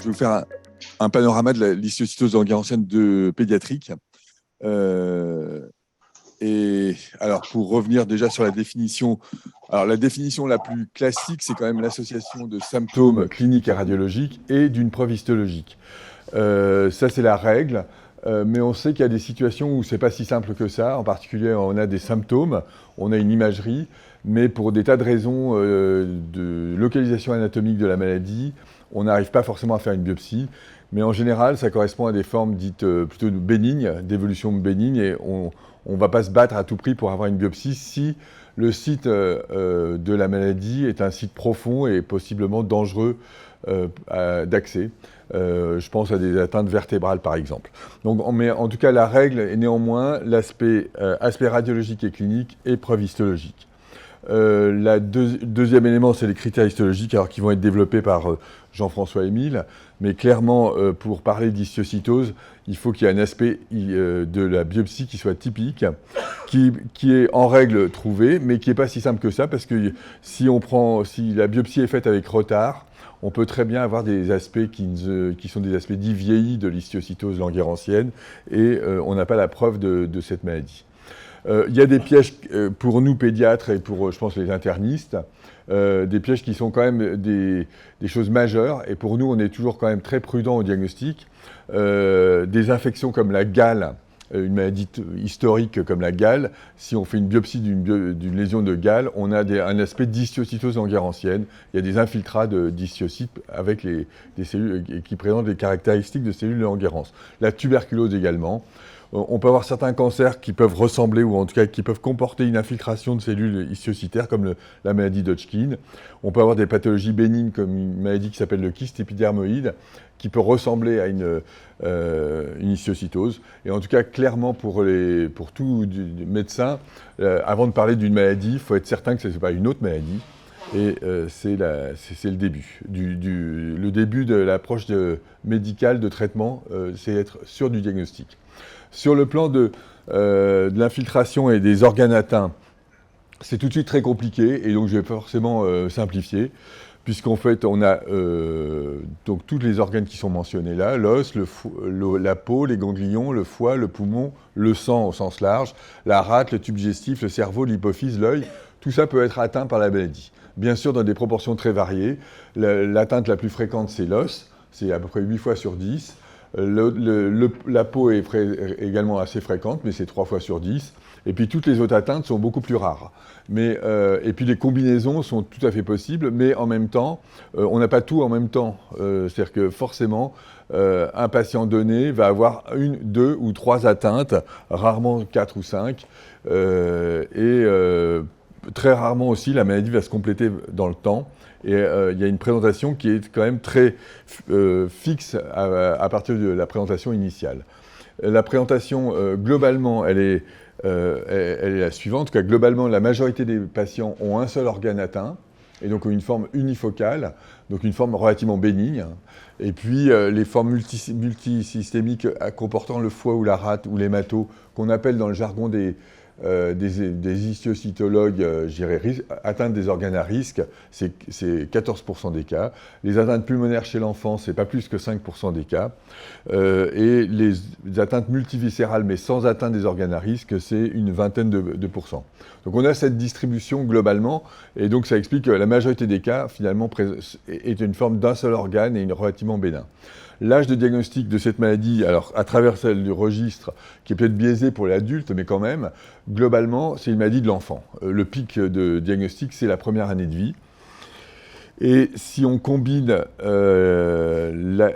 Je vais vous faire un panorama de l'histiocytose langerhanienne pédiatrique. Et alors, pour revenir déjà sur la définition, alors la définition la plus classique, c'est quand même l'association de symptômes cliniques et radiologiques et d'une preuve histologique. Ça, c'est la règle. Mais on sait qu'il y a des situations où c'est pas si simple que ça. En particulier, on a des symptômes, on a une imagerie, mais pour des tas de raisons de localisation anatomique de la maladie, on n'arrive pas forcément à faire une biopsie. Mais en général, ça correspond à des formes dites plutôt bénignes, d'évolution bénigne, et on ne va pas se battre à tout prix pour avoir une biopsie si le site de la maladie est un site profond et possiblement dangereux d'accès. Je pense à des atteintes vertébrales, par exemple. Donc, mais en tout cas, la règle est néanmoins l'aspect aspect radiologique et clinique et preuve histologique. Deuxième élément, c'est les critères histologiques, alors qui vont être développés par Jean-François Émile. Mais clairement, pour parler d'histiocytose, il faut qu'il y ait un aspect de la biopsie qui soit typique, qui est en règle trouvé, mais qui n'est pas si simple que ça, parce que si la biopsie est faite avec retard, on peut très bien avoir des aspects qui sont des aspects dits vieillis de l'histiocytose langerhanienne, et on n'a pas la preuve de cette maladie. Il y a des pièges pour nous pédiatres et pour, je pense, les internistes, des pièges qui sont quand même des choses majeures, et pour nous, on est toujours quand même très prudent au diagnostic. Des infections comme la gale, une maladie historique comme la gale, si on fait une biopsie d'une lésion de gale, on a un aspect d'histiocytose langerhanienne. Il y a des infiltrats d'histiocytes avec des cellules qui présentent des caractéristiques de cellules de Langerhans. La tuberculose également. On peut avoir certains cancers qui peuvent ressembler, ou en tout cas qui peuvent comporter une infiltration de cellules histiocytaires, comme la maladie d'Hodgkin. On peut avoir des pathologies bénignes, comme une maladie qui s'appelle le kyste épidermoïde, qui peut ressembler à une histiocytose. Et en tout cas, clairement, pour tout médecin, avant de parler d'une maladie, il faut être certain que ce n'est pas une autre maladie. Et c'est le début. Le début de l'approche médicale de traitement, c'est être sûr du diagnostic. Sur le plan de l'infiltration et des organes atteints, c'est tout de suite très compliqué, et donc je vais forcément simplifier, puisqu'en fait on a donc tous les organes qui sont mentionnés là, l'os, la peau, les ganglions, le foie, le poumon, le sang au sens large, la rate, le tube digestif, le cerveau, l'hypophyse, l'œil, tout ça peut être atteint par la maladie. Bien sûr, dans des proportions très variées. L'atteinte la plus fréquente, c'est l'os, c'est à peu près 8 fois sur 10. La peau est également assez fréquente, mais c'est 3 fois sur 10. Et puis toutes les autres atteintes sont beaucoup plus rares. Et puis les combinaisons sont tout à fait possibles, mais en même temps, on n'a pas tout en même temps. C'est-à-dire que forcément, un patient donné va avoir 1, 2 ou 3 atteintes, rarement 4 ou 5. Très rarement aussi, la maladie va se compléter dans le temps. Et il y a une présentation qui est quand même très fixe à partir de la présentation initiale. La présentation, globalement, elle est la suivante. En tout cas, globalement, la majorité des patients ont un seul organe atteint, et donc ont une forme unifocale, donc une forme relativement bénigne. Et puis, les formes multisystémiques comportant le foie ou la rate ou l'hémato, qu'on appelle dans le jargon des histiocytologues, atteintes des organes à risque, c'est 14% des cas. Les atteintes pulmonaires chez l'enfant, c'est pas plus que 5% des cas. Et les atteintes multiviscérales, mais sans atteinte des organes à risque, c'est une vingtaine de pourcents. Donc on a cette distribution globalement, et donc ça explique que la majorité des cas, finalement, est une forme d'un seul organe et relativement bénin. L'âge de diagnostic de cette maladie, alors à travers celle du registre, qui est peut-être biaisé pour l'adulte, mais quand même, globalement, c'est une maladie de l'enfant. Le pic de diagnostic, c'est la première année de vie. Et si on combine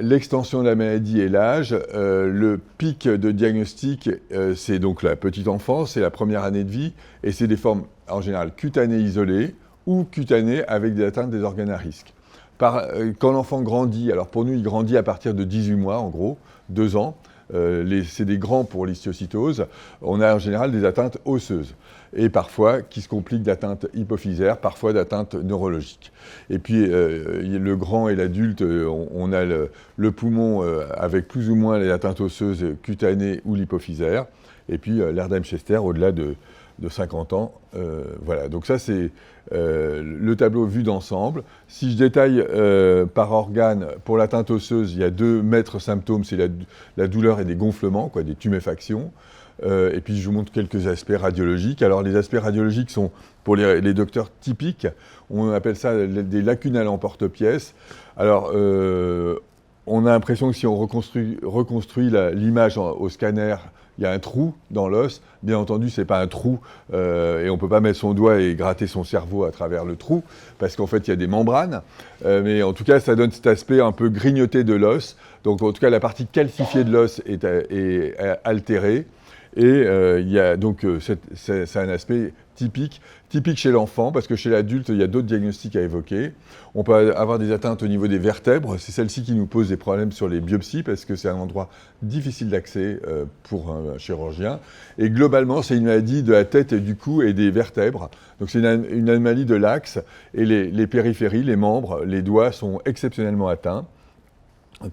l'extension de la maladie et l'âge, le pic de diagnostic, c'est donc la petite enfance, c'est la première année de vie, et c'est des formes en général cutanées isolées ou cutanées avec des atteintes des organes à risque. Quand l'enfant grandit, alors pour nous, il grandit à partir de 18 mois, en gros, 2 ans. C'est des grands pour l'histiocytose. On a en général des atteintes osseuses. Et parfois, qui se compliquent d'atteintes hypophysaires, parfois d'atteintes neurologiques. Et puis, le grand et l'adulte, on a le poumon avec plus ou moins les atteintes osseuses cutanées ou l'hypophysaire. Et puis, l'Erdheim-Chester, au-delà de de 50 ans. Voilà, donc ça c'est le tableau vu d'ensemble. Si je détaille par organe, pour l'atteinte osseuse, il y a 2 maîtres symptômes, c'est la douleur et des gonflements, quoi, des tuméfactions. Et puis je vous montre quelques aspects radiologiques. Alors les aspects radiologiques sont, pour les docteurs typiques, on appelle ça des lacunales en porte-pièce. Alors on a l'impression que si on reconstruit l'image au scanner, il y a un trou dans l'os. Bien entendu, ce n'est pas un trou et on ne peut pas mettre son doigt et gratter son cerveau à travers le trou parce qu'en fait, il y a des membranes. Mais en tout cas, ça donne cet aspect un peu grignoté de l'os. Donc en tout cas, la partie calcifiée de l'os est altérée. Et il y a donc c'est un aspect typique chez l'enfant, parce que chez l'adulte, il y a d'autres diagnostics à évoquer. On peut avoir des atteintes au niveau des vertèbres. C'est celle-ci qui nous pose des problèmes sur les biopsies, parce que c'est un endroit difficile d'accès pour un chirurgien. Et globalement, c'est une maladie de la tête et du cou et des vertèbres. Donc c'est une anomalie de l'axe, et les périphéries, les membres, les doigts sont exceptionnellement atteints.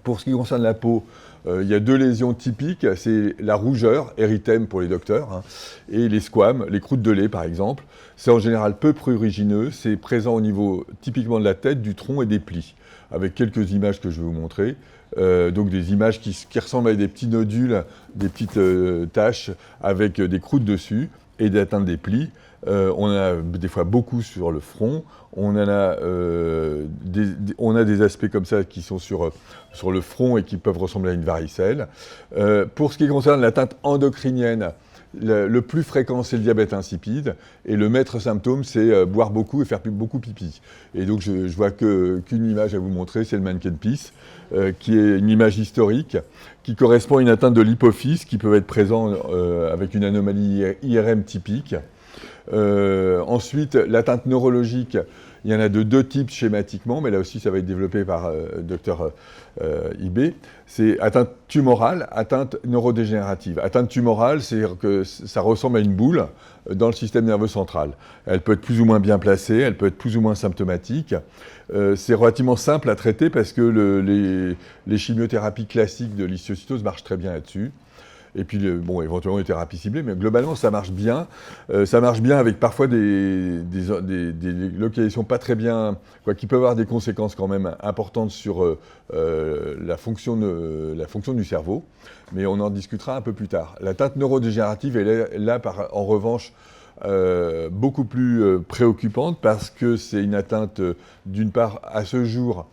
Pour ce qui concerne la peau, il y a 2 lésions typiques, c'est la rougeur, érythème pour les docteurs, hein, et les squames, les croûtes de lait par exemple. C'est en général peu prurigineux, c'est présent au niveau typiquement de la tête, du tronc et des plis, avec quelques images que je vais vous montrer. Donc des images qui ressemblent à des petits nodules, des petites taches avec des croûtes dessus et des atteintes des plis. On en a des fois beaucoup sur le front. On a des aspects comme ça qui sont sur le front et qui peuvent ressembler à une varicelle. Pour ce qui concerne l'atteinte endocrinienne, le plus fréquent, c'est le diabète insipide. Et le maître symptôme, c'est boire beaucoup et faire beaucoup pipi. Et donc, je vois qu'une image à vous montrer, c'est le mannequin peace, qui est une image historique, qui correspond à une atteinte de l'hypophyse, qui peut être présent avec une anomalie IRM typique. Ensuite, l'atteinte neurologique, il y en a de 2 types schématiquement, mais là aussi ça va être développé par Dr Ibé. C'est atteinte tumorale, atteinte neurodégénérative. Atteinte tumorale, c'est-à-dire que ça ressemble à une boule dans le système nerveux central. Elle peut être plus ou moins bien placée, elle peut être plus ou moins symptomatique. C'est relativement simple à traiter parce que les chimiothérapies classiques de l'histiocytose marchent très bien là-dessus. Et puis, éventuellement des thérapies ciblées, mais globalement, ça marche bien. Ça marche bien avec parfois des localisations pas très bien, qui peuvent avoir des conséquences quand même importantes sur la fonction du cerveau. Mais on en discutera un peu plus tard. L'atteinte neurodégénérative est là en revanche, beaucoup plus préoccupante parce que c'est une atteinte, d'une part, à ce jour,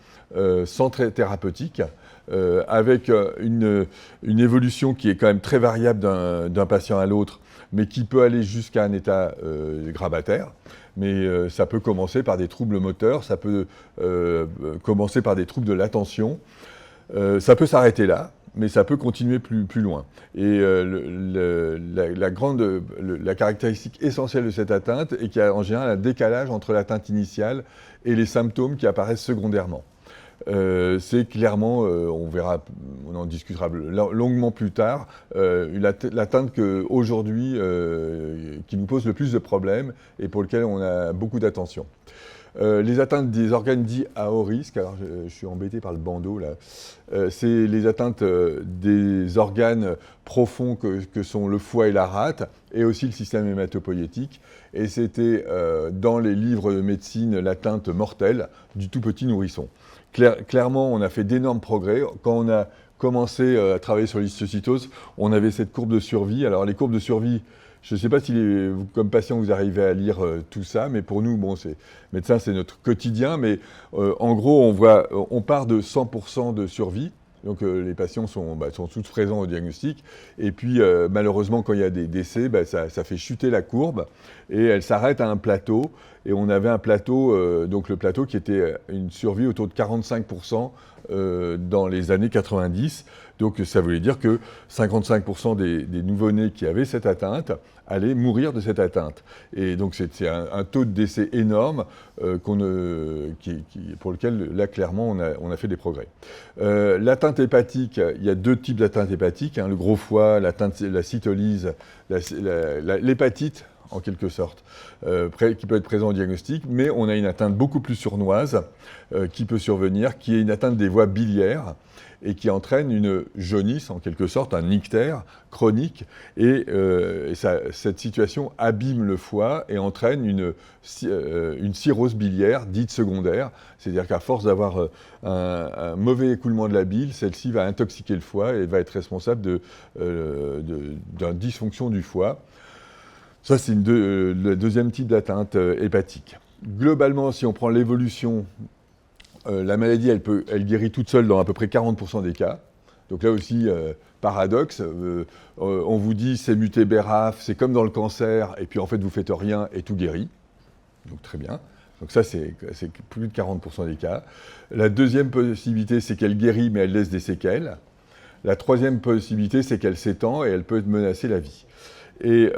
sans thérapeutique, avec une évolution qui est quand même très variable d'un patient à l'autre, mais qui peut aller jusqu'à un état grabataire. Mais ça peut commencer par des troubles moteurs, ça peut commencer par des troubles de l'attention. Ça peut s'arrêter là, mais ça peut continuer plus loin. Et la caractéristique essentielle de cette atteinte est qu'il y a en général un décalage entre l'atteinte initiale et les symptômes qui apparaissent secondairement. C'est clairement, on en discutera longuement plus tard, l'atteinte aujourd'hui qui nous pose le plus de problèmes et pour lequel on a beaucoup d'attention. Les atteintes des organes dits à haut risque, alors je suis embêté par le bandeau là, c'est les atteintes des organes profonds que sont le foie et la rate, et aussi le système hématopoïétique. Et c'était dans les livres de médecine l'atteinte mortelle du tout petit nourrisson. Clairement, on a fait d'énormes progrès. Quand on a commencé à travailler sur l'histiocytose, on avait cette courbe de survie. Alors les courbes de survie, je ne sais pas si comme patient vous arrivez à lire tout ça, mais pour nous, médecin, c'est notre quotidien. Mais en gros, on part de 100% de survie. Donc les patients sont tous présents au diagnostic. Et puis malheureusement, quand il y a des décès, ça fait chuter la courbe et elle s'arrête à un plateau. Et on avait un plateau, donc le plateau qui était une survie autour de 45% dans les années 90. Donc ça voulait dire que 55% des nouveau-nés qui avaient cette atteinte allaient mourir de cette atteinte. Et donc c'est un taux de décès énorme pour lequel, là, clairement, on a fait des progrès. L'atteinte hépatique, il y a 2 types d'atteintes hépatiques, le gros foie, la cytolyse, l'hépatite. en quelque sorte, qui peut être présent au diagnostic, mais on a une atteinte beaucoup plus sournoise qui peut survenir, qui est une atteinte des voies biliaires, et qui entraîne une jaunisse, en quelque sorte, un ictère chronique, et cette situation abîme le foie et entraîne une cirrhose biliaire dite secondaire, c'est-à-dire qu'à force d'avoir un mauvais écoulement de la bile, celle-ci va intoxiquer le foie et va être responsable d'une dysfonction du foie. Ça, c'est le deuxième type d'atteinte hépatique. Globalement, si on prend l'évolution, la maladie, elle guérit toute seule dans à peu près 40% des cas. Donc là aussi, paradoxe, on vous dit c'est muté BRAF, c'est comme dans le cancer, et puis en fait vous faites rien et tout guérit. Donc très bien. Donc ça, c'est plus de 40% des cas. La deuxième possibilité, c'est qu'elle guérit, mais elle laisse des séquelles. La troisième possibilité, c'est qu'elle s'étend et elle peut menacer la vie. Et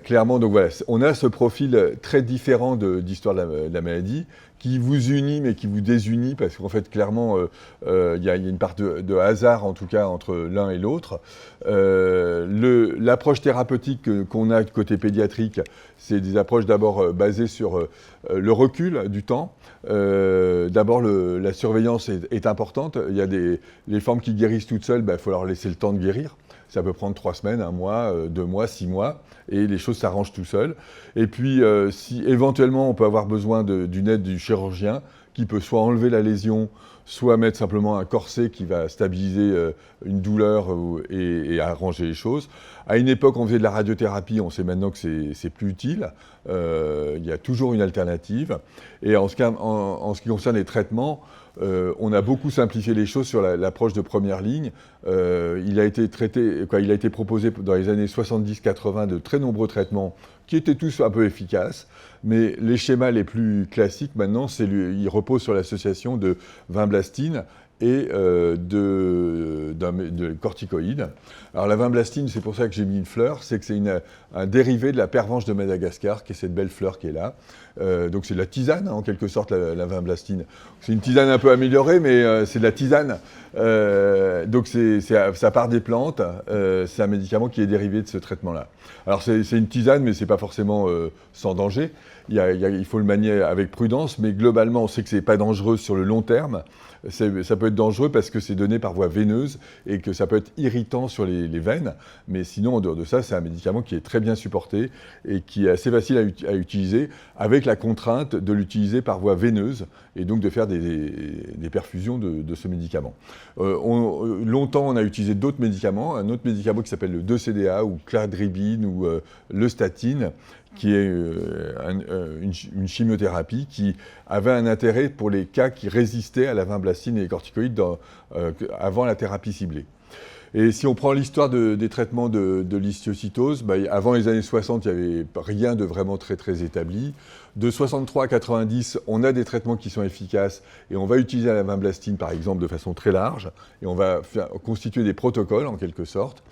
clairement, donc voilà, on a ce profil très différent d'histoire de la maladie, qui vous unit mais qui vous désunit, parce qu'en fait, clairement, il y a une part de hasard, en tout cas, entre l'un et l'autre. L'approche thérapeutique qu'on a de côté pédiatrique, c'est des approches d'abord basées sur le recul du temps. D'abord, la surveillance est importante. Il y a les formes qui guérissent toutes seules, il faut leur laisser le temps de guérir. Ça peut prendre 3 semaines, 1 mois, 2 mois, 6 mois, et les choses s'arrangent tout seuls. Et puis, si éventuellement on peut avoir besoin d'une aide du chirurgien, qui peut soit enlever la lésion, soit mettre simplement un corset qui va stabiliser une douleur et arranger les choses. À une époque, on faisait de la radiothérapie, on sait maintenant que c'est plus utile. Il y a toujours une alternative. Et en ce qui concerne les traitements, on a beaucoup simplifié les choses sur l'approche de première ligne. Il a été proposé dans les années 70-80 de très nombreux traitements qui étaient tous un peu efficaces, mais les schémas les plus classiques maintenant, ils reposent sur l'association de vinblastine et de corticoïdes. Alors la vinblastine, c'est pour ça que j'ai mis une fleur, c'est que c'est un dérivé de la pervenche de Madagascar, qui est cette belle fleur qui est là. Donc c'est de la tisane, en quelque sorte, la vinblastine. C'est une tisane un peu améliorée, mais c'est de la tisane. Donc ça part des plantes, c'est un médicament qui est dérivé de ce traitement-là. Alors c'est une tisane, mais c'est pas forcément sans danger. Il faut le manier avec prudence, mais globalement, on sait que c'est pas dangereux sur le long terme. Ça peut être dangereux parce que c'est donné par voie veineuse et que ça peut être irritant sur les veines. Mais sinon, en dehors de ça, c'est un médicament qui est très bien supporté et qui est assez facile à utiliser, avec la contrainte de l'utiliser par voie veineuse et donc de faire des perfusions de ce médicament. Longtemps, on a utilisé d'autres médicaments. Un autre médicament qui s'appelle le 2-CDA ou cladribine ou le statine, qui est une chimiothérapie qui avait un intérêt pour les cas qui résistaient à la vinblastine et les corticoïdes avant la thérapie ciblée. Et si on prend l'histoire des traitements de l'histiocytose, avant les années 60, il n'y avait rien de vraiment très très établi. De 63 à 90, on a des traitements qui sont efficaces et on va utiliser la vinblastine par exemple de façon très large et on va constituer des protocoles en quelque sorte.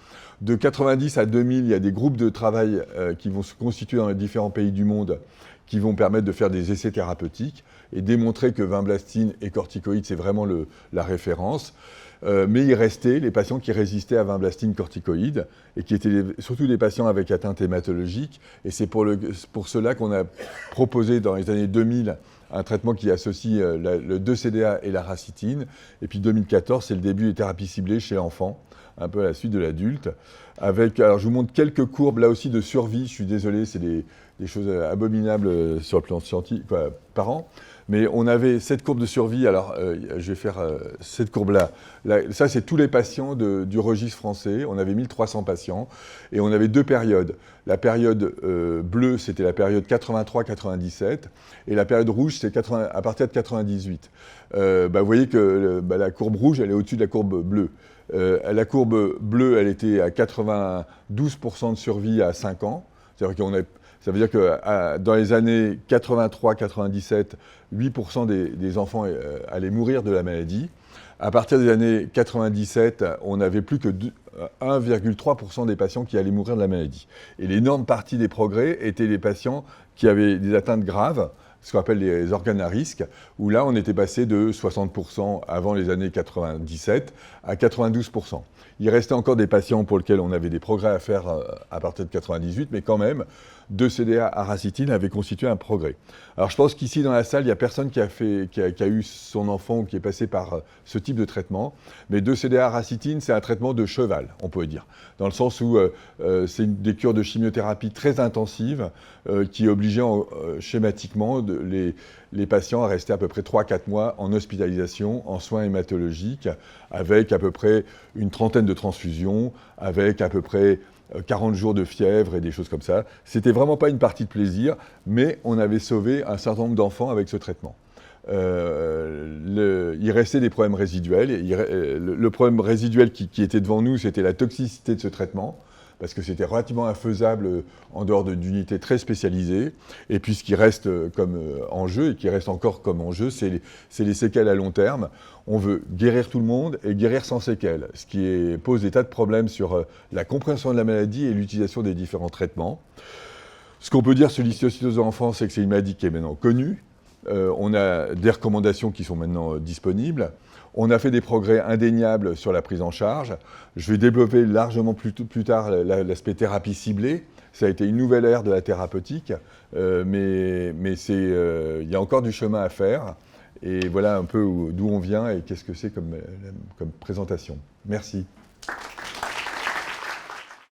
De 90 à 2000, il y a des groupes de travail qui vont se constituer dans les différents pays du monde qui vont permettre de faire des essais thérapeutiques et démontrer que vinblastine et corticoïdes, c'est vraiment la référence. Mais il restait les patients qui résistaient à vinblastine corticoïdes et qui étaient surtout des patients avec atteinte hématologique. Et c'est pour cela qu'on a proposé dans les années 2000 un traitement qui associe le 2-CDA et la racitine. Et puis 2014, c'est le début des thérapies ciblées chez l'enfant, un peu à la suite de l'adulte. Alors je vous montre quelques courbes là aussi de survie. Je suis désolé, c'est des choses abominables sur le plan scientifique, par an. Mais on avait cette courbe de survie, alors je vais faire cette courbe-là. Ça, c'est tous les patients du registre français. On avait 1300 patients et on avait 2 périodes. La période bleue, c'était la période 83-97 et la période rouge, c'est à partir de 98. Vous voyez que la courbe rouge, elle est au-dessus de la courbe bleue. La courbe bleue, elle était à 92% de survie à 5 ans. C'est-à-dire ça veut dire que dans les années 83-97, 8% des enfants allaient mourir de la maladie. À partir des années 97, on n'avait plus que 1,3% des patients qui allaient mourir de la maladie. Et l'énorme partie des progrès étaient les patients qui avaient des atteintes graves, ce qu'on appelle les organes à risque, où là, on était passé de 60% avant les années 97 à 92%. Il restait encore des patients pour lesquels on avait des progrès à faire à partir de 98, mais quand même, 2 CDA aracitine avaient constitué un progrès. Alors je pense qu'ici dans la salle, il n'y a personne qui a eu son enfant ou qui est passé par ce type de traitement, mais 2 CDA aracitine, c'est un traitement de cheval, on peut dire, dans le sens où c'est des cures de chimiothérapie très intensives qui obligeaient schématiquement les patients à rester à peu près 3-4 mois en hospitalisation, en soins hématologiques, avec à peu près une trentaine de transfusions, avec à peu près 40 jours de fièvre et des choses comme ça. C'était vraiment pas une partie de plaisir, mais on avait sauvé un certain nombre d'enfants avec ce traitement. Il restait des problèmes résiduels. Le problème résiduel qui était devant nous, c'était la toxicité de ce traitement, parce que c'était relativement infaisable en dehors d'unités très spécialisées. Et puis ce qui reste comme enjeu, et qui reste encore comme enjeu, c'est les séquelles à long terme. On veut guérir tout le monde et guérir sans séquelles, ce qui pose des tas de problèmes sur la compréhension de la maladie et l'utilisation des différents traitements. Ce qu'on peut dire sur l'histiocytose en enfance, c'est que c'est une maladie qui est maintenant connue. On a des recommandations qui sont maintenant disponibles. On a fait des progrès indéniables sur la prise en charge. Je vais développer largement plus tard l'aspect thérapie ciblée. Ça a été une nouvelle ère de la thérapeutique, mais il y a encore du chemin à faire. Et voilà un peu d'où on vient et qu'est-ce que c'est comme présentation. Merci.